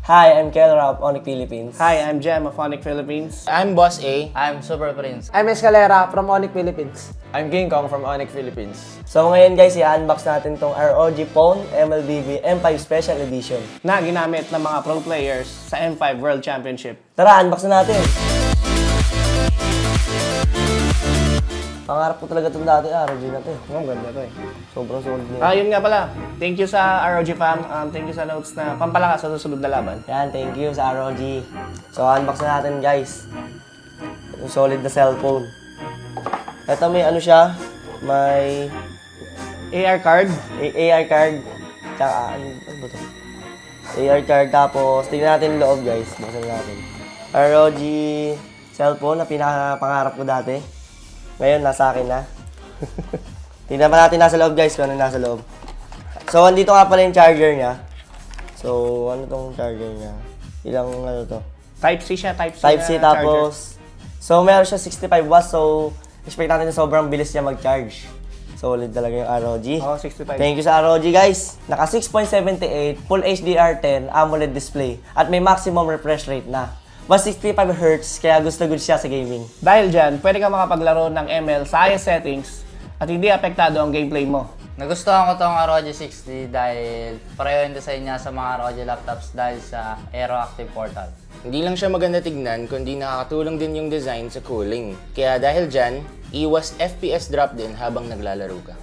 Hi, I'm Kelra of Onic Philippines. Hi, I'm Jem of Onic Philippines. I'm Boss A. I'm Super Prince. I'm Escalera from Onic Philippines. I'm King Kong from Onic Philippines. So ngayon guys, i-unbox natin tong ROG Phone MLBB M5 Special Edition. Na ginamit ng mga pro players sa M5 World Championship. Tara, unbox na natin! Pangarap ko talaga itong dati, ROG na to eh. Oh, ganda to eh. Sobrang solid niya. Yun nga pala. Thank you sa ROG fam. Thank you sa notes na pampalakas sa susunod na laban. Yan, thank you sa ROG. So, unbox na natin guys. Yung solid na cellphone. Ito may ano siya, may AR card. AR card. Tsaka, ano ba ito? AR card, tapos tingnan natin yung loob guys. Buksan natin. ROG cellphone na pinakapangarap ko dati. Ngayon, nasa akin na. Tingnan pa natin nasa loob guys, kung ano nasa loob. So, andito nga pala yung charger niya. So, ano tong charger niya? Ilang ano to? Type-C siya, Type-C Type-C na tapos... So, meron siya 65 watts. So, expect natin na sobrang bilis niya mag-charge. Solid talaga yung ROG. Oo, 65. Thank you sa ROG guys. Naka 6.78, Full HDR10, AMOLED display. At may maximum refresh rate na. 165Hz, kaya gusto good siya sa gaming. Dahil dyan, pwede ka makapaglaro ng ML sa highest settings at hindi apektado ang gameplay mo. Nagustuhan ko tong ROG 60 dahil pareho yung design niya sa mga ROG laptops dahil sa Aeroactive Portal. Hindi lang siya maganda tignan, kundi nakakatulong din yung design sa cooling. Kaya dahil dyan, iwas FPS drop din habang naglalaro ka.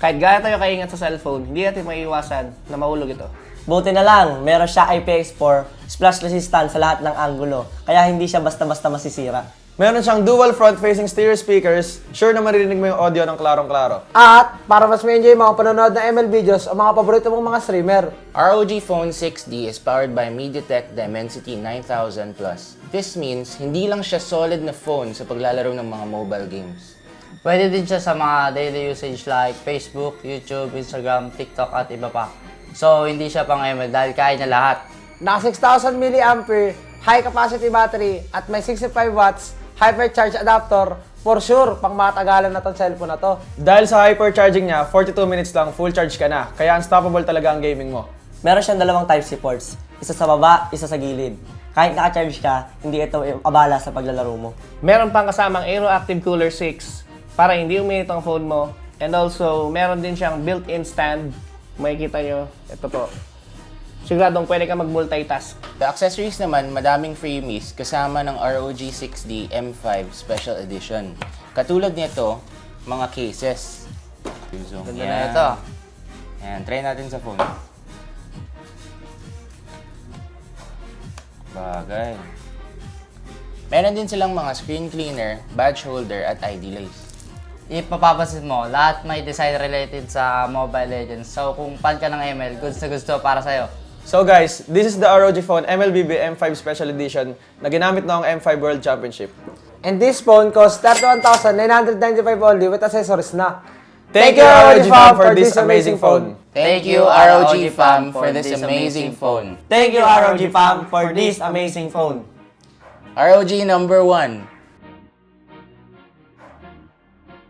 Kahit gaya tayo kaingat sa cellphone, hindi natin maiiwasan na mahulog ito. Buti na lang, meron siya IPX4 splash resistant sa lahat ng anggulo. Kaya hindi siya basta-basta masisira. Meron siyang dual front-facing stereo speakers. Sure na maririnig mo yung audio ng klarong-klaro. At para mas ma-enjoy mga panonood ng ML videos o mga paborito mong mga streamer. ROG Phone 6D is powered by MediaTek Dimensity 9000 Plus. This means, hindi lang siya solid na phone sa paglalaro ng mga mobile games. Pwede din siya sa mga daily usage like Facebook, YouTube, Instagram, TikTok at iba pa. So, hindi siya pang ML dahil kaya niya lahat. Naka 6,000 mAh, high capacity battery at may 65 watts hypercharge adapter. For sure, pang matagalan na tong cellphone na to. Dahil sa hypercharging niya, 42 minutes lang full charge ka na. Kaya unstoppable talaga ang gaming mo. Meron siyang dalawang Type-C ports. Isa sa baba, isa sa gilid. Kahit naka-charge ka, hindi ito abala sa paglalaro mo. Meron pang kasamang Aeroactive Cooler 6 para hindi uminit ang phone mo. And also, meron din siyang built-in stand. Makikita nyo, ito po. Siguradong pwede ka mag-multitask. The accessories naman, madaming freebies kasama ng ROG 6D M5 Special Edition. Katulad nito, mga cases. So, Ganda na ito. Ayan, try natin sa phone. Bagay. Meron din silang mga screen cleaner, badge holder at ID lace. Ipapapansin mo, lahat may design related sa Mobile Legends. So, kung fan ka ng ML, goods na gusto para sa'yo. So guys, this is the ROG Phone MLBB M5 Special Edition na ginamit noong M5 World Championship. And this phone costs 31,995 only with accessories na. Thank you ROG fam for this amazing phone. Thank you ROG fam for this amazing phone. Thank you ROG fam for this amazing phone. ROG number 1.